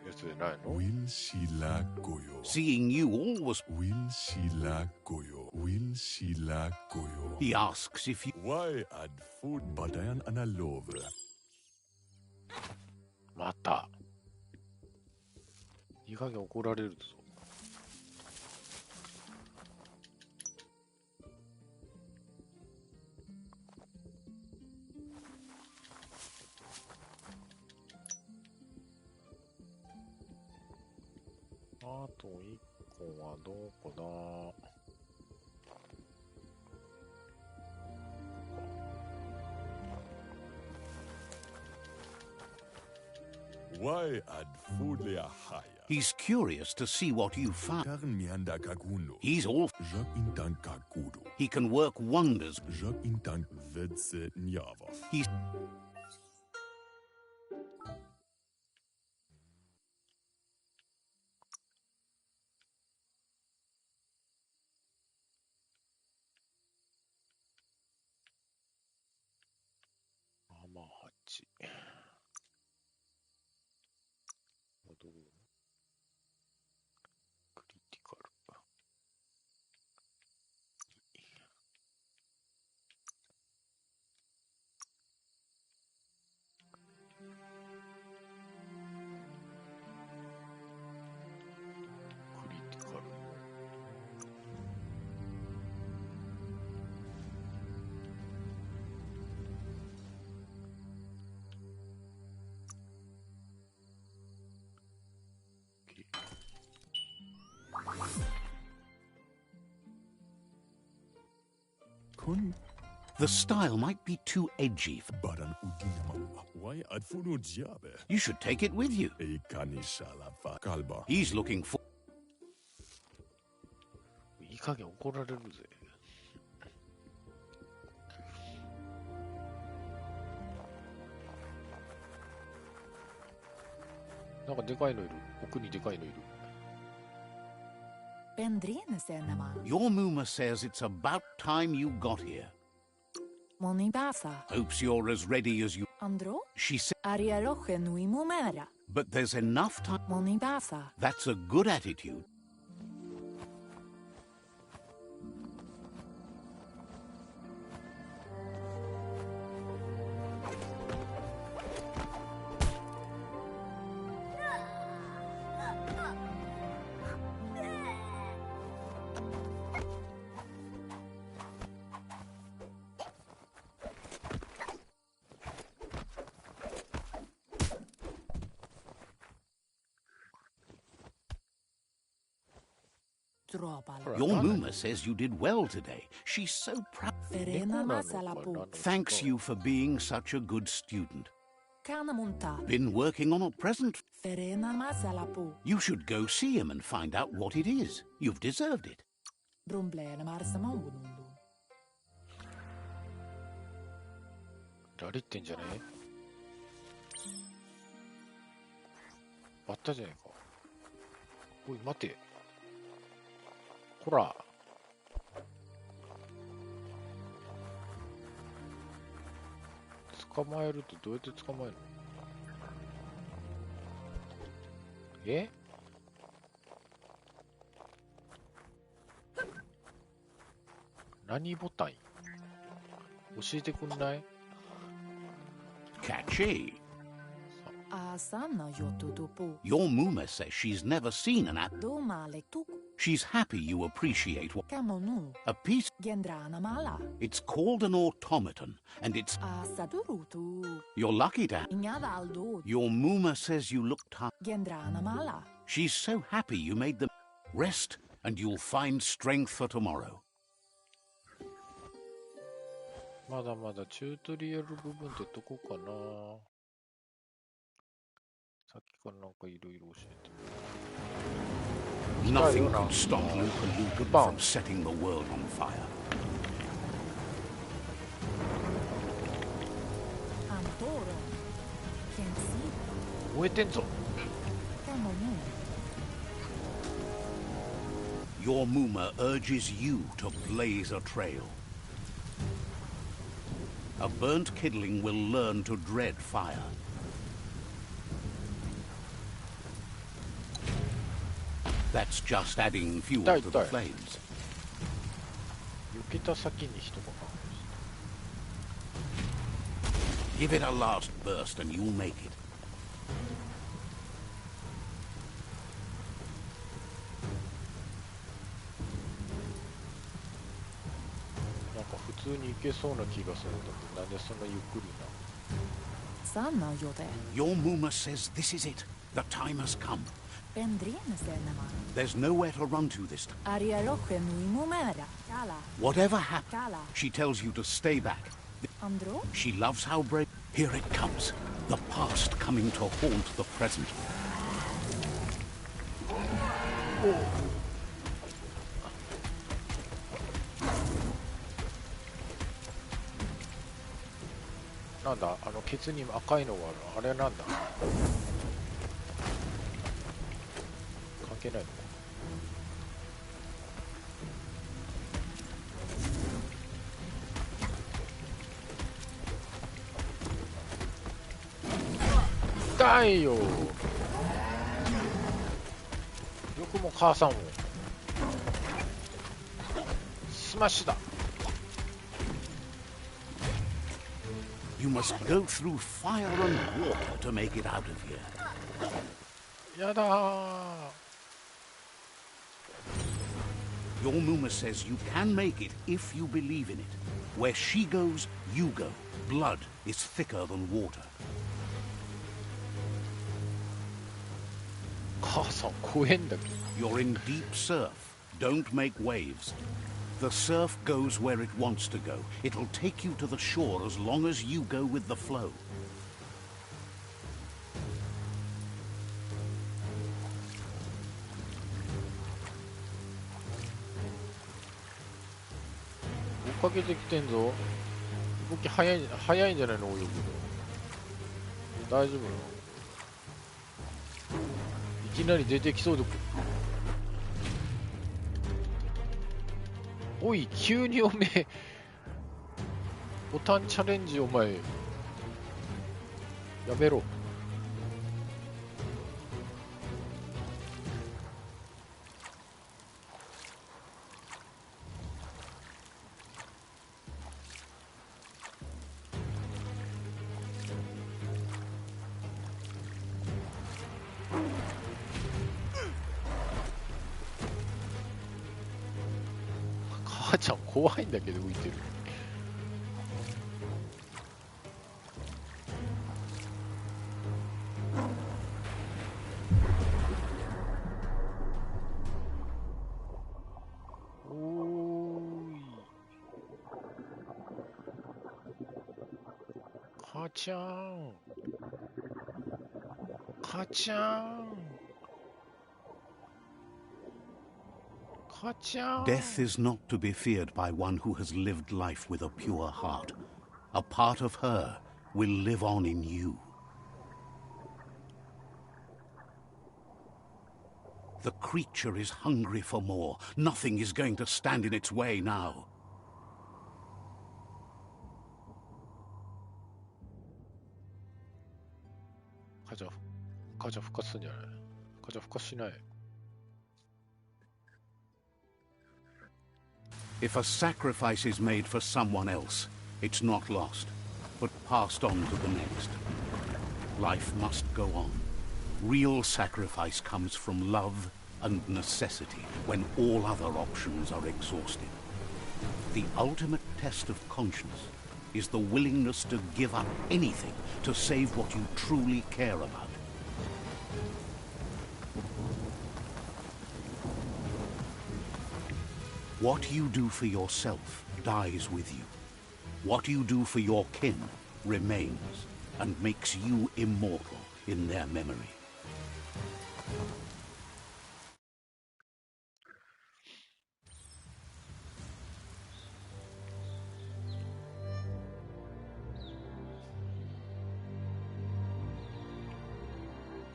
やつじゃないの？ Will silagoyo. Seeing you always, Will silagoyo. Will silagoyo. he asks if you... Why add food badayan analove? また。いい加減怒られるぞ。あと1個はどこだ？ Why add food lea haya? He's curious to see what you found. Karn mianda kaguno. He's all... Jak intan kagudo. He can work wonders. Jak intan vedse nyava. He's... The style might be too edgy. Baran udinama. Why add food no jabe? You should take it with you. E kanishala fa kalba. He's looking for... いい加減怒られるぜ。なんかでかいのいる。奥にでかいのいる。 Your Muma says it's about time you got here. Hopes you're as ready as you... She said... But there's enough time... That's a good attitude. Your Muma says you did well today. She's so proud. Thanks you for being such a good student. Been working on a present. You should go see him and find out what it is. You've deserved it. 誰言ってんじゃねえ？あったじゃねえか。おい、待て。ほら。捕まえるってどうやって捕まえるの？え？何ボタン？教えてくんない？ Catchy. Your Muma says she's never seen an app. She's happy you appreciate what... A piece... It's called an automaton, and it's... You're lucky to... Your Muma says you look tired. She's so happy you made them... Rest, and you'll find strength for tomorrow. まだまだチュートリアル部分ってどこかな。さっきからなんかいろいろ教えてもらう。 Nothing could stop Luka from setting the world on fire. Your Muma urges you to blaze a trail. A burnt kidling will learn to dread fire. That's just adding fuel to the flames. 避けた先に人が Give it a last burst and you'll make it. なんか普通に行けそうな気がするんだけど、なんでそんなゆっくりな。 Sanoo jo te. Your Muma says this is it. The time has come. Pendrienesenemään. There's nowhere to run to this time. Ariaroche nui mumera. Kala. Whatever happens, Kala. she tells you to stay back. Andro? She loves how brave. Here it comes. The past coming to haunt the present. Oh. なんだ、あのケツに赤いのがある。あれなんだ。関係ないのか。痛いよ。よくも母さんをスマッシュだ。 You must go through fire and water to make it out of here. やだー。 Your Muma says you can make it if you believe in it. Where she goes, you go. Blood is thicker than water. 母さん怖えんだけど。 You're in deep surf. Don't make waves. The surf goes where it wants to go. It'll take you to the shore as long as you go with the flow. 追っかけてきてんぞ。動き早いんじゃないの、泳ぐの。大丈夫なの？いきなり出てきそうで。おい、急におめえボタンチャレンジお前やめろ。母ちゃん怖いんだけど浮いてる。おーい。母ちゃん。母ちゃん。Death is not to be feared by one who has lived life with a pure heart. A part of her will live on in you. The creature is hungry for more. Nothing is going to stand in its way now. 母ちゃん復活するんじゃない？母ちゃん復活しない。If a sacrifice is made for someone else, it's not lost, but passed on to the next. Life must go on. Real sacrifice comes from love and necessity when all other options are exhausted. The ultimate test of conscience is the willingness to give up anything to save what you truly care about. What you do for yourself dies with you. What you do for your kin remains and makes you immortal in their memory.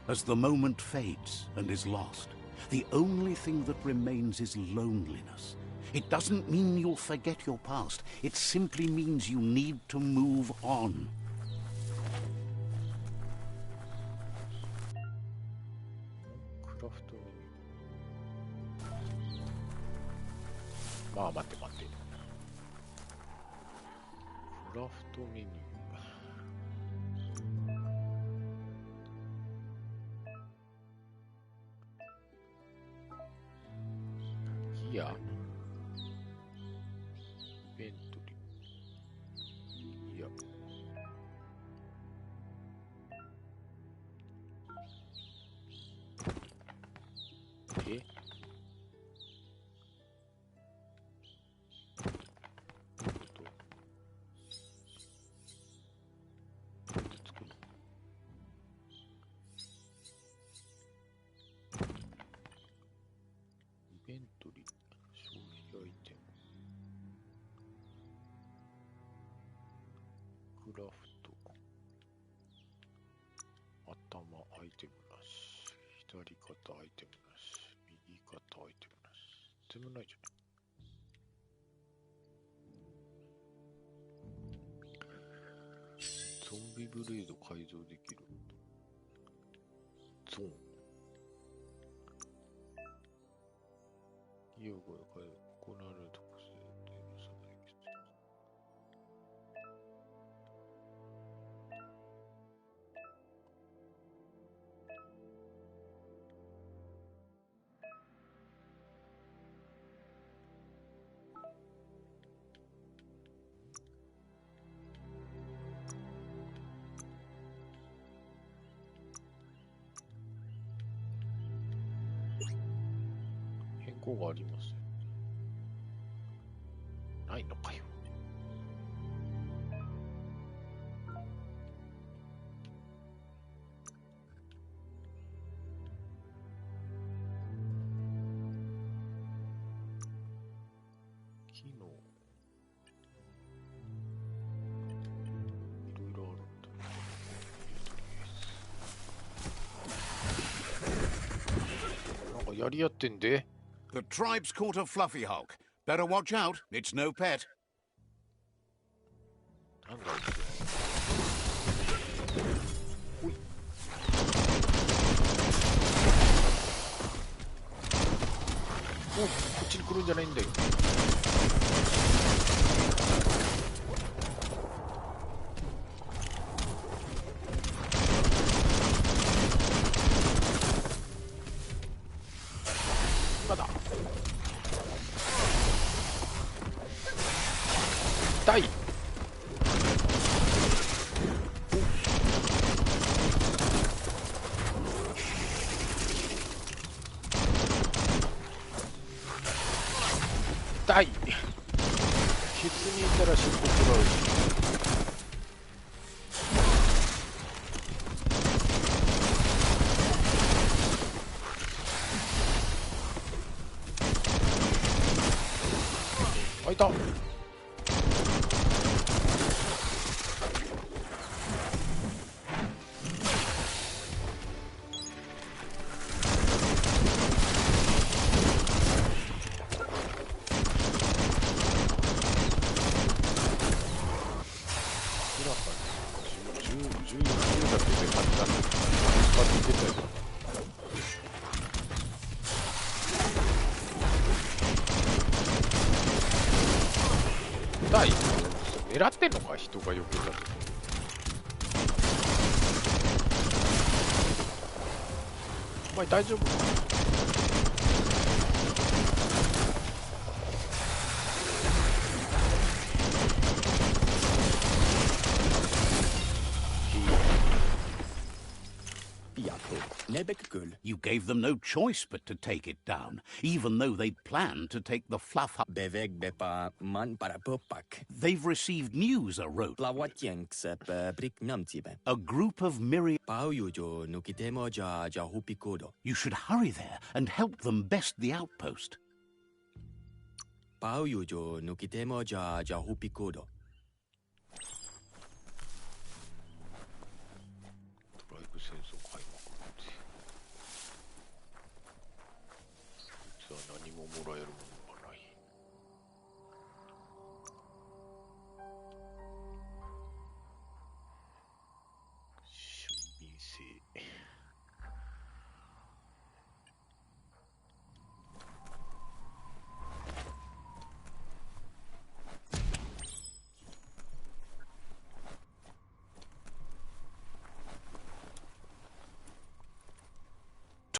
As the moment fades and is lost, The only thing that remains is loneliness. It doesn't mean you'll forget your past. It simply means you need to move on. クラフトメニュー。まあ待って待って。クラフトメニュー。いや。イベントリ。いや。え？イベントリー、消費アイテム、クラフト、頭アイテムなし、左肩アイテムなし、右肩アイテムなし、全部ないじゃない。ゾンビブレード改造できる。ゾーン。用語が行われる特性でそのエキストラ。変更がありますよ。ないのかよ。機能。いろいろあるんだ。なんかやり合ってんで。The tribe's caught a fluffy hulk. Better watch out. It's no pet. なんだこれ。ほい。お、こっちに来るんじゃないんだよ。今だ。痛い。痛い。ケツにいたら尻尾食らう。あ、いた。狙ってんのか、人が避けたと。お前大丈夫か。You gave them no choice but to take it down, even though they'd planned to take the fluff up. They've received news, a rope. A group of myriad. You should hurry there and help them best the outpost.